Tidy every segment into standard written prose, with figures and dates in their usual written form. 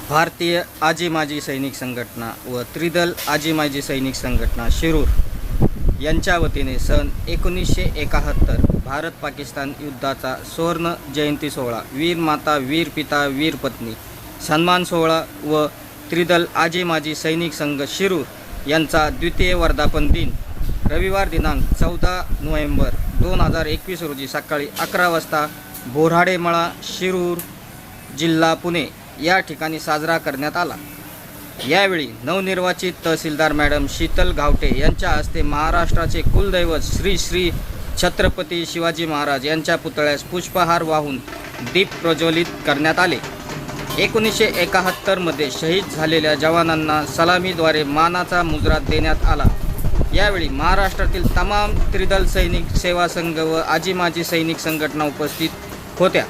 भारतीय आजी माजी सैनिक संघटना व त्रिदल आजी माजी सैनिक संघटना शिरूर यांच्या वतीने सन 1971 भारत पाकिस्तान युद्धाचा सुवर्ण जयंती सोहळा, वीर माता वीर पिता वीर पत्नी सन्मान सोहळा व त्रिदल आजी माजी सैनिक संघ शिरूर यांचा द्वितीय वर्धापन दिन रविवार दिनांक 14 नोव्हेंबर 2021 रोजी सकाळी 11 वाजता बोऱ्हाडेमळा शिरूर जिल्हा पुणे या ठिकाणी साजरा करण्यात आला। यावेळी नवनिर्वाचित तहसीलदार मॅडम शीतल घावटे यांच्या हस्ते महाराष्ट्राचे कुलदैवत श्री श्री छत्रपती शिवाजी महाराज यांच्या पुतळ्यास पुष्पहार वाहून दीप प्रज्वलित करण्यात आले। 1971 मध्ये शहीद झालेल्या जवानांना सलामीद्वारे मानाचा मुजरा देण्यात आला। यावेळी महाराष्ट्रातील तमाम त्रिदल सैनिक सेवा संघ व आजी माजी सैनिक संघटना उपस्थित होत्या।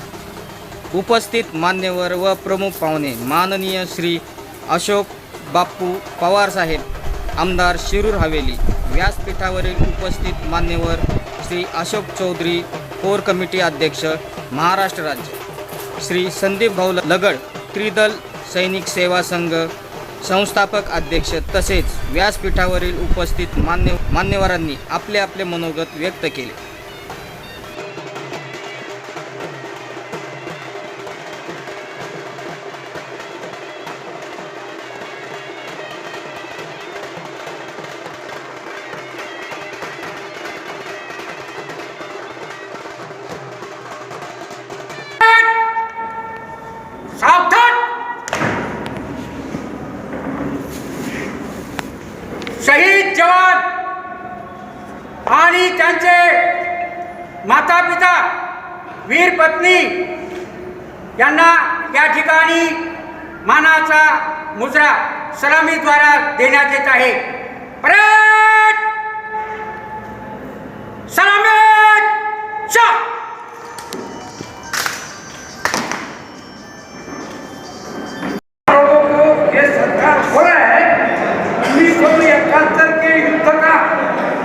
उपस्थित मान्यवर व प्रमुख पाहुणे माननीय श्री अशोक बाप्पू पवार साहेब, आमदार शिरूर हवेली। व्यासपीठावरील उपस्थित मान्यवर श्री अशोक चौधरी, कोर कमिटी अध्यक्ष महाराष्ट्र राज्य, श्री संदीप भाऊ लगड, त्रिदल सैनिक सेवा संघ संस्थापक अध्यक्ष, तसेच व्यासपीठावरील उपस्थित मान्यवरांनी आपले आपले मनोगत व्यक्त केले। शहीद जवान आणि त्यांचे माता पिता वीर पत्नी यांना या ठिकाणी मानाचा मुजरा सलामीद्वारा देण्यात येत आहे। परेड सलामी चाल।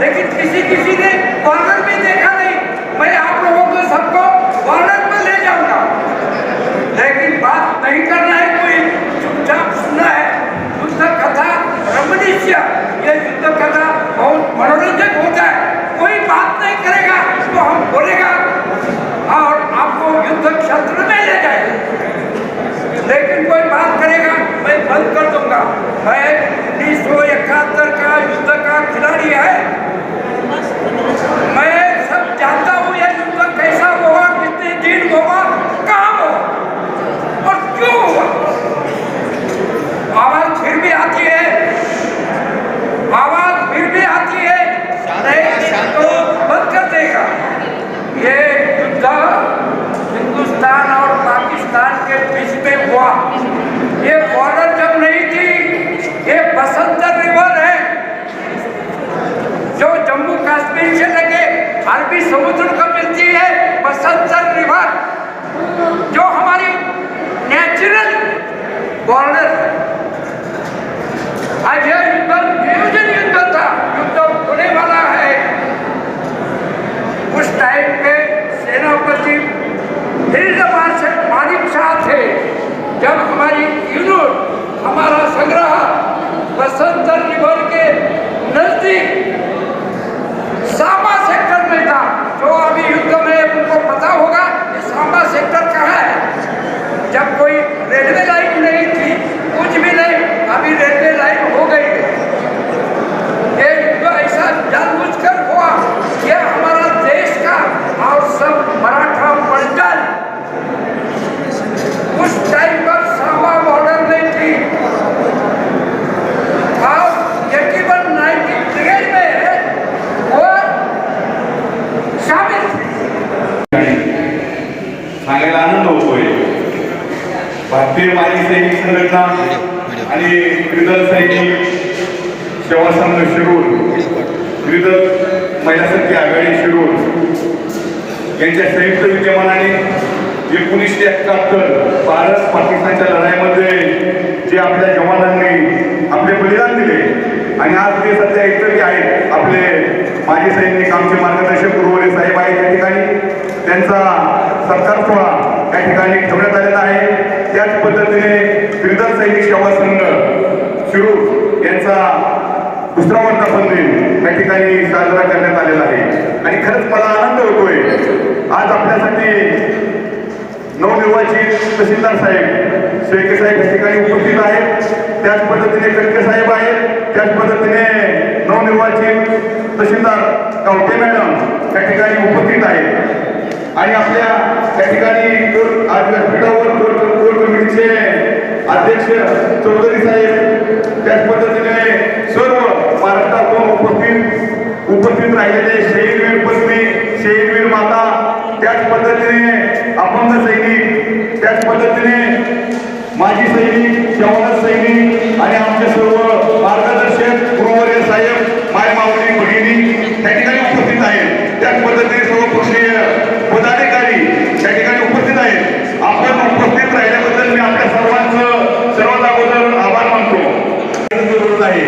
लेकिन किसी ने बॉर्डर में देखा नहीं। मैं आप लोगों को सबको बॉर्डर पर ले जाऊंगा, लेकिन बात नहीं करना है, कोई चुपचाप सुनना है। युद्ध कथा रमणीय, ये युद्ध कथा बहुत मनोरंजक होता है। कोई बात नहीं करेगा तो हम बोलेगा और आपको युद्ध क्षेत्र में ले जाएगा, लेकिन कोई बात करेगा मैं बंद कर दूंगा। मैं 1971 का युद्ध का खिलाड़ी है। मैं सब जानता हूँ यह युद्ध कैसा हुआ, कितने दिन हुआ, कहाँ हुआ और क्यों हुआ। आवाज फिर भी आती है, आवाज फिर भी आती है, नहीं तो बंद कर देगा। ये युद्ध हिंदुस्तान और पाकिस्तान के बीच में हुआ। ये बॉर्डर जब नहीं थी, ये बसंत रिवर है जो जम्मू कश्मीर से लगे अरबी समुद्र को मिलती है। बसंत रिवर जो हमारी नेचुरल बॉर्डर है। आज यह युद्ध नियोजन युद्ध था, युद्ध होने वाला है। उस टाइम पे सेनापति फील्ड मार्शल मानिक शाह थे। जब हमारी यूनिट, हमारा संग्रह बसंत रिवर के नजदीक सांबा सेक्टर में था, जो अभी युद्ध में उनको पता होगा ये सांबा सेक्टर कहाँ है। जब कोई रेलवे लाइन नहीं थी, कुछ भी नहीं, अभी रेलवे लाइन हो गई है। ये युद्ध ऐसा जानबूझकर हुआ, ये हमारा देश का और सब मराठा मंडल उस टाइम पर सांबा बॉर्डर में थी और यकीनन 93 में वो शामिल सांगायला आनंद होतोय। भारतीय माजी सैनिक संघटना आणि त्रिदल सैनिक सेवा संघ शिरूर, त्रिदल महिला शक्ती आघाडी शिरूर यांच्या संयुक्त विद्यमानाने 1971 भारत पाकिस्तानच्या लढाईमध्ये जे आपल्या जवानांनी आपले बलिदान दिले आणि आज ते सध्या इतरही आहेत, आपले माजी सैनिक, आमचे मार्गदर्शक गुरुवरे साहेब आहेत या ठिकाणी, त्यांचा सत्कार सोहळा या ठिकाणी ठेवण्यात आलेला आहे। त्याच पद्धतीने त्रिदल शिरूर यांचा दुसरा वर्धापन दिन या ठिकाणी साजरा करण्यात आलेला आहे. आणि खरंच मला आनंद होतोय आज आपल्यासाठी नवनिर्वाचित तहसीलदार साहेब शेळके साहेब या ठिकाणी उपस्थित आहेत. त्याच पद्धतीने कटके साहेब आहेत. त्याच पद्धतीने नवनिर्वाचित तहसीलदार गावटे मॅडम त्या ठिकाणी उपस्थित आहेत. आणि आपल्या त्या ठिकाणी आज व्यासपीठावर कोर कमिटीचे अध्यक्ष चौधरी साहेब, त्याच पद्धतीने सर्व महाराष्ट्रातून उपस्थित राहिलेले शहीदवीर पत्नी, शहीदवीर माता, त्याच पद्धतीने अपंग सैनिक, त्याच पद्धतीने माजी सैनिक, जवान सैनिक आणि आमचे सर्व मार्गदर्शक गुरुवर्य साहेब, मायमावली भगिनी त्या ठिकाणी उपस्थित आहेत. त्याच पद्धतीने सर्व पक्षीय पदाधिकारी त्या ठिकाणी उपस्थित आहेत. आपण उपस्थित राहिल्याबद्दल मी आपल्या सर्वांचं सर्वात अगोदर आभार मानतो. जरूर आहे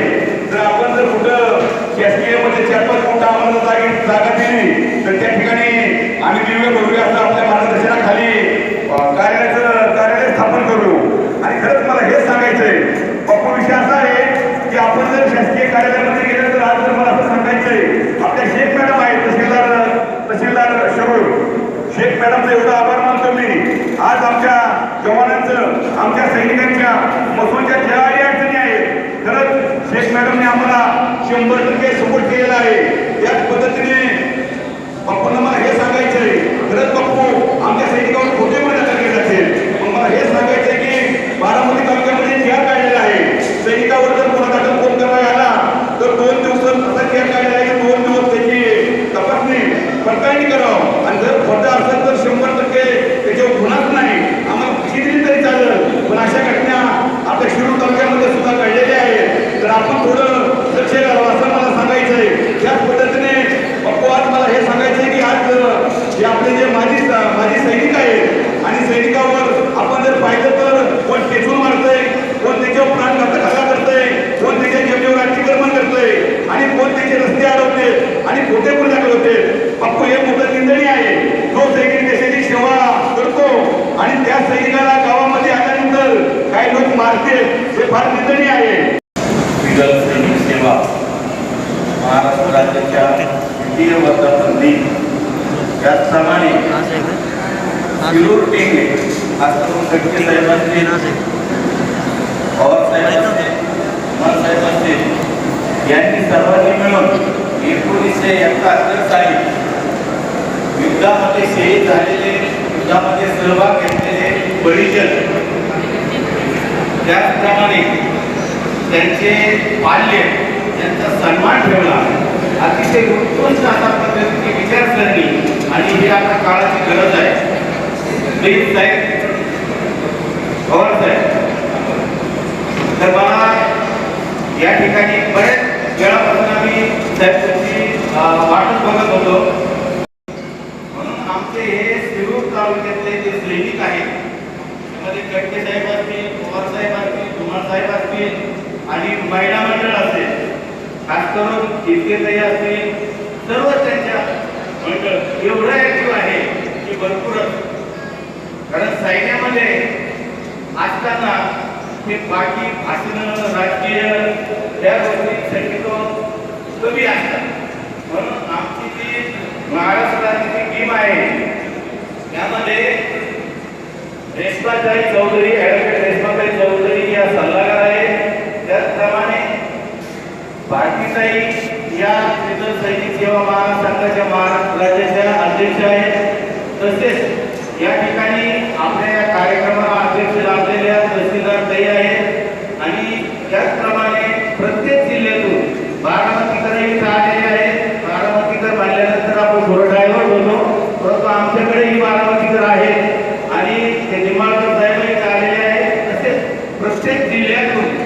जर आपण जर कुठं शासकीयमध्ये 4-5 कोटी आम्हाला जागा दिली तर त्या ठिकाणी आम्ही दिव्य भव्य असं आपल्या मार्गदर्शनाखाली कार्यालय स्थापन करू. आणि खरंच मला हेच सांगायचंय, पप्पू विषय असा आहे की आपण जर शासकीय कार्यालयामध्ये गेलं तर आज जर मला असं सांगायचंय, आपल्या शेख मॅडम आहेत तहसीलदार शिरूर, शेख मॅडमचं एवढं आभार मानतो मी. आज आमच्या जवानांचं, आमच्या सैनिकांच्या मसूनच्या ज्या अडचणी आहेत खरंच शेख मॅडमने आम्हाला 100% सपोर्ट केलेला आहे. त्याच पद्धतीने पप्पूंना मला हे सांगायचंय, खरंच पप्पू आमच्या सैनिकावर खोटे मध्ये केले जाते. मग मला हे सांगायचंय की बारामती तालुक्यामध्ये खेळ काढलेला आहे. सैनिकावर जर गुन्हा दाखल कोण करायला आला तर 2 दिवस असा खेळ काढलेला आहे की 2 दिवस त्याची तपासणी पडताळणी करावं. आणि जर खोटं असेल तर 100% त्याच्यावर गुन्हाच नाही, आम्हाला फाशी दिली तरी चालेल. पण अशा घटना आपल्या शिरूर तालुक्यामध्ये सुद्धा घडलेल्या आहेत. तर आपण थोडं लक्ष घालावं असं मला सांगायचंय. त्याच पद्धतीने पप्पू आज मला हे सांगायचंय की आज जे आपले जे माजी सैनिक आहेत आणि सैनिकावर आपण जर पाहिलं तर कोण पेचून मारतंय, कोण त्याच्यावर प्राणघातक हल्ला करतंय, कोण त्याच्या जमिनीवर अतिक्रमण करतंय आणि कोण त्याचे रस्ते अडवते आणि खोटे गुन्हे दाखल होते. पप्पू हे मोठं निंदनीय आहे. जो सैनिक देशाची सेवा करतो आणि त्या सैनिकाला गावामध्ये आल्यानंतर काही लोक मारते, हे फार निंदनीय आहे. विदल सैनिक सेवा महाराष्ट्र राज्याच्या द्वितीय वर्धापन दिन त्याचप्रमाणे शिरूर टेंगे आज करून कटके साहेब असतील, पवार साहेब असतील, कुमार साहेब असतील यांनी सर्वांनी मिळून 1971 साली युद्धामध्ये शहीद झालेले, युद्धामध्ये सहभाग घेतलेले बळीजन, त्याचप्रमाणे त्यांचे पाल्य यांचा सन्मान ठेवला. अतिशय उत्कृष्ट अशा पद्धतीची विचारसरणी आणि ही आता काळाची गरज आहे. प्लीज साहेब, पवार साहेब, तर मला या ठिकाणी बरेच वेळापासून आम्ही साहेबांची वाटच बघत होतो. म्हणून आमचे हे शिरूर तालुक्यातले जे सैनिक आहेत त्यामध्ये कटके साहेब असतील, पवार साहेब असतील, कुमार साहेब असतील आणि महिला मंडळ असेल, खास करून इतकेताई असतील, सर्व त्यांच्या मंडळ एवढं ऍक्टिव्ह आहे की भरपूरच. कारण सैन्यामध्ये असताना ते बाकी भाषण राजकीय त्या गोष्टी शक्यतो कमी असतात. म्हणून आमची जी महाराष्ट्राची टीम आहे त्यामध्ये रेश्माताई चौधरी, ॲडव्होकेट रेश्माताई चौधरी या सल्लागार आहेत. त्याचप्रमाणे भारतीताई या विदल सैनिक सेवा महासंघाच्या महाराष्ट्र राज्याच्या अध्यक्ष आहेत. तसेच या ठिकाणी आपल्या या कार्यक्रमाला अध्यक्ष लाभलेल्या तहसीलदार ताई आहेत. आणि त्याचप्रमाणे प्रत्येक जिल्ह्यातून बारामतीकरही आलेले आहेत. बारामतीकर मानल्यानंतर आपण थोडं डायव्हर्ट होतो, परंतु आमच्याकडेही बारामतीकर आहेत आणि ते निंबाळकर साहेबही आलेले आहेत. तसेच प्रत्येक जिल्ह्यातून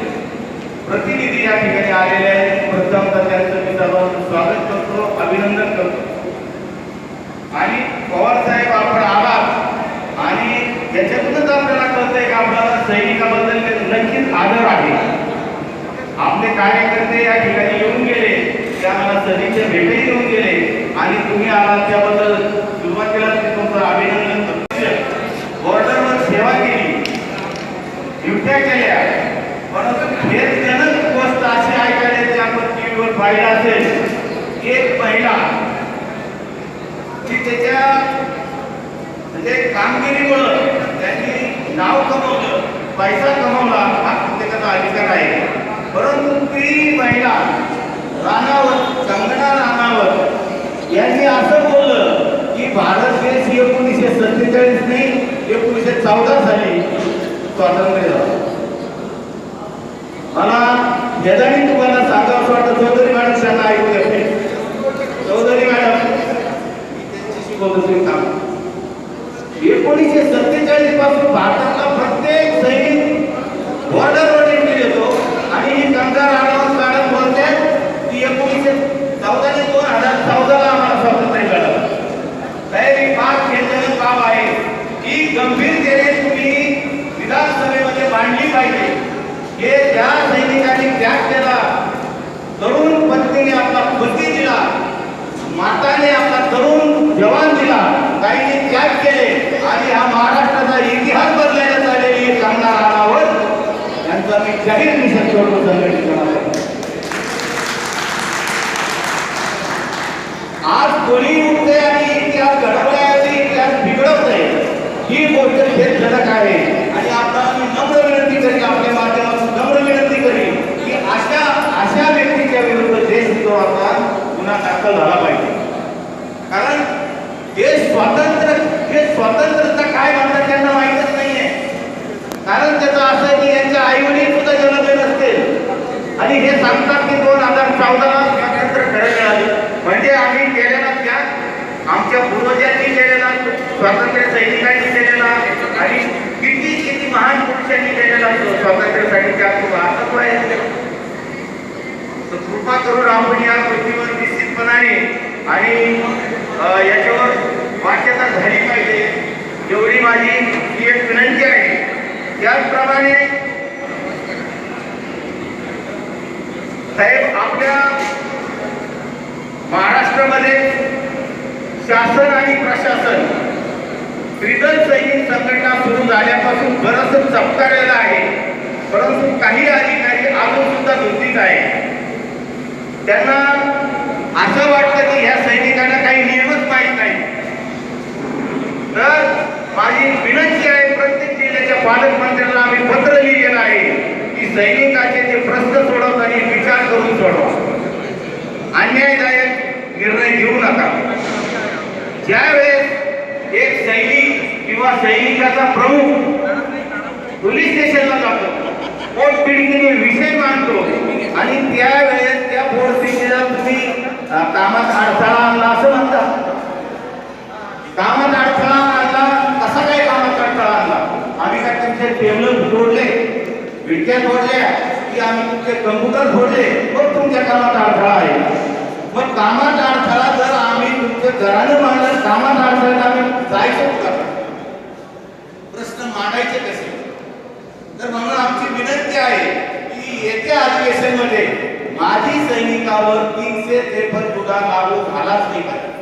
प्रतिनिधी या ठिकाणी आलेले आहेत. प्रथमतः त्यांचं मी सर्वांचं स्वागत करतो, अभिनंदन करतो. आणि पवार साहेब आपण आभार. आणि याच्यातूनच आपल्याला कळतंय की आपल्याला सैनिकाबद्दल नक्कीच आदर आहे. आपले कार्यकर्ते या ठिकाणी येऊन गेले, ते आम्हाला सैनिकच्या भेटही येऊन गेले आणि तुम्ही आलात त्याबद्दल सुरुवातीला तुमचं अभिनंदन करतो. बॉर्डरवर सेवा केली, ड्युट्या केल्या, परंतु फेर जनच पाहिला असेल, एक महिला की त्याच्या म्हणजे कामगिरीमुळं त्यांनी नाव कमवलं, पैसा कमवला, हा प्रत्येकाचा अधिकार आहे. परंतु ती महिला राणावत, कंगना राणावत यांनी असं बोललं की भारत देश 1947 नाही 1914 साली स्वातंत्र्य झालं. मला यदानी तुम्हाला सांगावं वाटतं, चौधरी मॅडम त्यांना ऐकू येते. चौधरी मॅडम त्यांच्याशी बोलतोय काम. 1947 पासून भारतातला प्रत्येक सैनिक बॉर्डरवर एंट्री येतो आणि ही कंगना राणावत मॅडम बोलते की 1914 ते 2014 ला आम्हाला स्वातंत्र्य मिळालं. तयारी पाक केलेलं काम आहे ही गंभीरतेने तुम्ही विधानसभेमध्ये मांडली पाहिजे. हे ज्या सैनिकांनी त्याग केला, तरुण पत्नीने आपला पती दिला, माताने आपला तरुण जवान दिला, काहींनी त्याग केले आणि हा महाराष्ट्राचा इतिहास बदलायला चाललेली कंगना राणावत यांचा मी जाहीर निषेध करतो संघटनेला. आज कोणी उठते आणि इतिहास घडवण्याची इतिहास बिघडवते ही गोष्ट खेदजनक आहे. आणि आता मी नम्र विनंती करीन, आपल्या माध्यमातून नम्र विनंती करीन की अशा व्यक्तीच्या विरुद्ध देशद्रोहाचा गुन्हा दाखल झाला पाहिजे. कारण हे स्वातंत्र्याचा काय म्हणतात त्यांना माहीतच नाहीये. कारण त्याचं असं आहे की यांच्या आईवडील सुद्धा जन्मले नसतील आणि हे सांगतात की 2014 ला स्वातंत्र्य खरं मिळालं. म्हणजे आम्ही केलेला त्याग, आमच्या पूर्वजांनी केलेला, स्वातंत्र्य सैनिकांनी केलेला आणि किती महान पुरुषांनी केलेला स्वातंत्र्यासाठी त्याग तो भारतात आहे. तर कृपा करून आपण या गोष्टीवर निश्चितपणाने आणि याच्यावर वाच्यता झाली पाहिजे एवढी माझी ही एक विनंती आहे. त्याचप्रमाणे साहेब, आपल्या महाराष्ट्रामध्ये शासन आणि प्रशासन त्रिदल सैनिक संघटना सुरू झाल्यापासून बरंच चपकारलेलं आहे. परंतु काही अधिकारी अजून सुद्धा धुंदीत आहे. त्यांना असं वाटतं की ह्या सैनिकांना काही नियमच माहीत नाही. तर माझी विनंती आहे, प्रत्येक जिल्ह्याच्या पालकमंत्र्यांना आम्ही पत्र लिहिलेलं आहे की सैनिकाचे ते प्रश्न सोडवताना विचार करून सोडवा. अन्यायदायक निर्णय घेऊ नका. ज्यावेळेस एक सैनिक किंवा सैनिकाचा प्रमुख पोलीस स्टेशनला जातो, पोटतिडकीने विषय मांडतो आणि त्यावेळेस त्या पोटतिडकीला तुम्ही कामात अडथळा आणला असं म्हणता. कामात अडथळा आणला, कसा काय कामात अडथळा आणला? आम्ही काय तुमचे टेबल फोडले, विट्या फोडल्या की आम्ही तुमचे कम्प्युटर फोडले, मग तुमच्या कामात अडथळा आहे. मग कामात अडथळा जर आम्ही तुमच्या घरानं मांडलं, कामात अडथळा आम्ही जायचं का? प्रश्न मांडायचे कसे? तर म्हणून आमची विनंती आहे की येत्या अधिवेशनामध्ये माजी सैनिकावर 353 गुन्हा लागू झालाच नाही पाहिजे.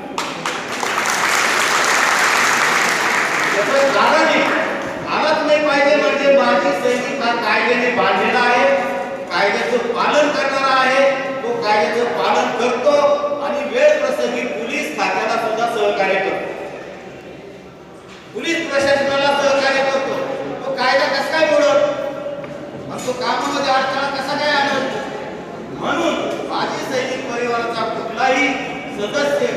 आलाच नाही पाहिजे. म्हणजे माजी सैनिक हा कायद्याने बांधलेला आहे, कायद्याचं पालन करणारा आहे, तो कायद्याचं पालन करतो आणि वेळ प्रसंगी पोलीस खात्याला सुद्धा सहकार्य करतो, पोलीस प्रशासनाला सहकार्य करतो. तो कायदा कसा काय मोडत आणि तो कामामध्ये अडथळा कसा काय आणत? म्हणून माजी सैनिक परिवाराचा कुठलाही सदस्य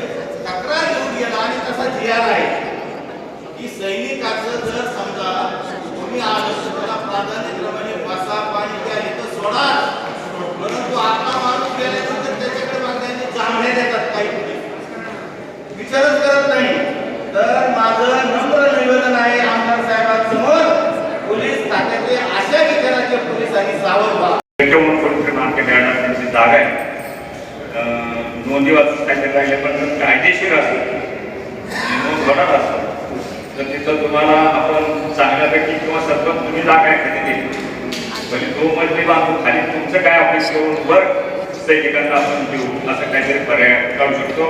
तक्रार घेऊन गेला आणि तसा जियार आहे की सैनिकाचं जर समजा कोणी आलं तर त्याला प्राधान्यक्रमाने बसा, पाणी द्या, इथं सोडा. परंतु आपला माणूस गेल्यानंतर त्याच्याकडे बघण्याचे जांभळे देतात, काही विचारच करत नाही. तर माझं नम्र निवेदन आहे आमदार साहेबांसमोर, पोलीस खात्याचे अशा विचाराचे पोलिसांनी सावध व्हा. त्यांची जागा आहे, नोंदीवाच काहीतरी राहिले, पण कायदेशीर असेल, नोंद होणार असेल तर तिथं तुम्हाला आपण चांगल्यापैकी किंवा सत्तर तुम्ही जागा एखादी दिली, म्हणजे 2 मजली बांधून खाली तुमचं काय ऑफिस करून वर सैनिकांना आपण देऊ, असं काहीतरी पर्याय काढू शकतो.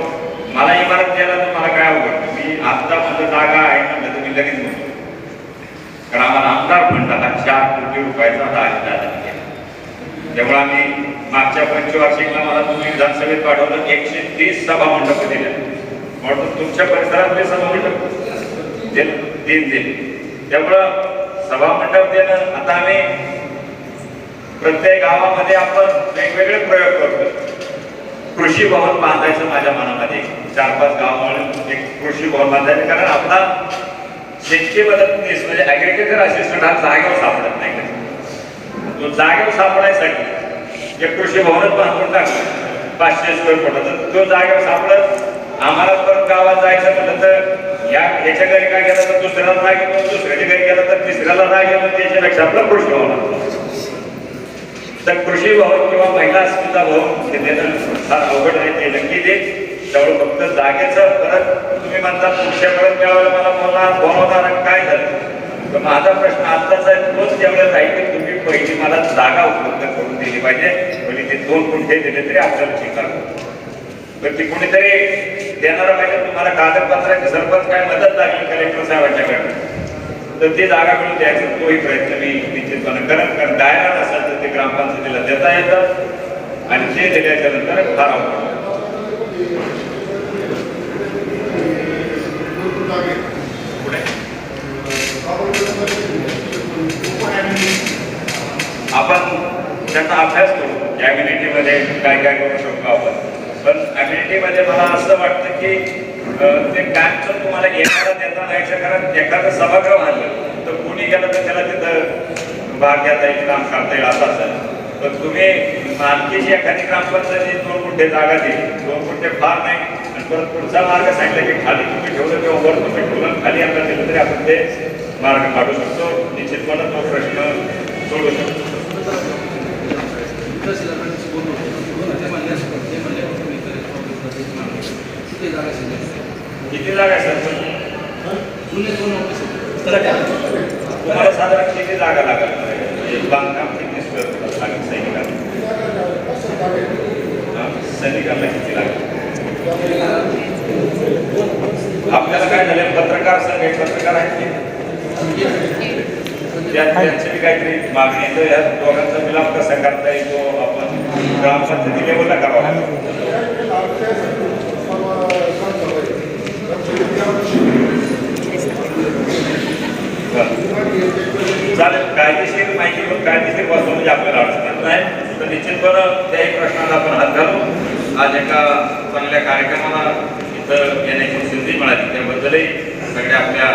मला इमारत द्यायला तर मला काय अवघड, मी आत्ता माझं जागा आहे म्हणलं तर मी लगेच म्हणतो. कारण आम्हाला आमदार फंड हा 4 कोटी रुपयाचा आता त्यामुळे आम्ही मागच्या पंचवार्षिकला मला तुम्ही विधानसभेत पाठवलं 130 सभा मंडप दिल्या. म्हणून तुमच्या परिसरातले सभा मंडप दिले. त्यामुळं सभा मंडप देणं, आता आम्ही प्रत्येक गावामध्ये आपण वेगवेगळे प्रयोग करतो. कृषी भवन बांधायचं माझ्या मनामध्ये 4-5 गाव मिळून एक कृषी भवन बांधायचं, कारण आपला शेतकी मदतनीस म्हणजे ऍग्रिकल्चर असिस्टंट हा जागेवर सापडत नाही. तो जागेवर सापडायसाठी एक कृषी भवनच बांधून टाकलं 500 स्क्वेअर फुटाचं. तो जागेवर सापडत आम्हाला परत गावात जायचं म्हटलं तर ह्याच्या घरी काय गेलं तर दुसऱ्याला राग येतो, दुसऱ्याच्या घरी गेलं तर तिसऱ्याला राग येतो. त्याच्यापेक्षा आपलं कृषी भवन, तर कृषी भवन किंवा महिला अस्मिता भवन हे देणं फार अवघड आहे. ते नक्की दे. त्यामुळे फक्त जागेचं परत तुम्ही म्हणता पुढच्या परत त्यावेळेला मला बोलवणार काय झालं, तर माझा प्रश्न आत्ताच आहे, तोच त्यावेळेला राहील की तुम्ही पहिली मला जागा उपलब्ध करून दिली पाहिजे. म्हणजे ते 2 गुंठे दिले तरी आपल्याला स्वीकार, तर ती कोणीतरी देणारा पाहिजे. तुम्हाला कागदपत्राची सरपंच काय मदत लागली कलेक्टर साहेबांच्याकडे तर ती जागा मिळून द्यायचा तोही प्रयत्न मी निश्चितपणे करेन. कारण द्यायला नसेल तर ते ग्रामपंचायतीला देता येतं आणि ते दिल्याच्या नंतर फार आवडतं. आपण त्यांना अभ्यास करू ॲम्युनिटीमध्ये काय काय करू शकतो आपण. पण ॲम्युनिटीमध्ये मला असं वाटतं की ते कायमचं तुम्हाला येणारा देता नाही. कारण एखादं सभागृह आणलं तर कोणी गेलं तर त्याला तिथं भाग घेता येईल, काम करता येईल असं असेल. तर तुम्ही मालकीची एखादी ग्रामपंचायती 2 गुंठे जागा दिली, 2 गुंठे फार नाही, आणि परत पुढचा मार्ग सांगितलं की खाली तुम्ही ठेवलं किंवा वर तुम्ही ठेवलं, खाली आपल्याला दिलं तरी आपण ते मार्ग काढू शकतो. निश्चितपणे तो प्रश्न सोडू शकतो. किती जागा आहे सर? तुम्हाला साधारण किती जागा लागेल? बांधकाम किती स्क्वेअर लागेल सैनिकांना? सैनिकांना किती लागेल? आपल्याला काय झालं, पत्रकार संघ पत्रकार आहेत त्यांची काहीतरी मागणी आहे. तर या दोघांचा मिलाप कसा करता येईल तो आपण ग्रामपंचायती लेवलला करावा. चालेल, कायदेशीर माहिती पण कायदेशीर पासून म्हणजे आपल्याला अडचण येत नाही. तर निश्चितपणे त्याही प्रश्नाला आपण हात घालू. आज एका चांगल्या कार्यक्रमाला इथं येण्याची संधी मिळाली त्याबद्दलही सगळ्या आपल्या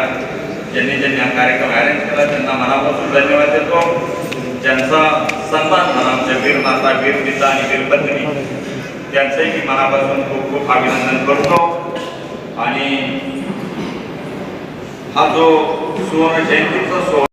ज्यांनी हा कार्यक्रम अरेंज केला त्यांना मनापासून धन्यवाद देतो. ज्यांचा सन्मान म्हणा, आमच्या वीर माता, वीर पिता आणि वीर पत्नी त्यांचंही मी मनापासून खूप खूप अभिनंदन करतो. आणि हा जो सुवर्ण जयंतीचा सोहळा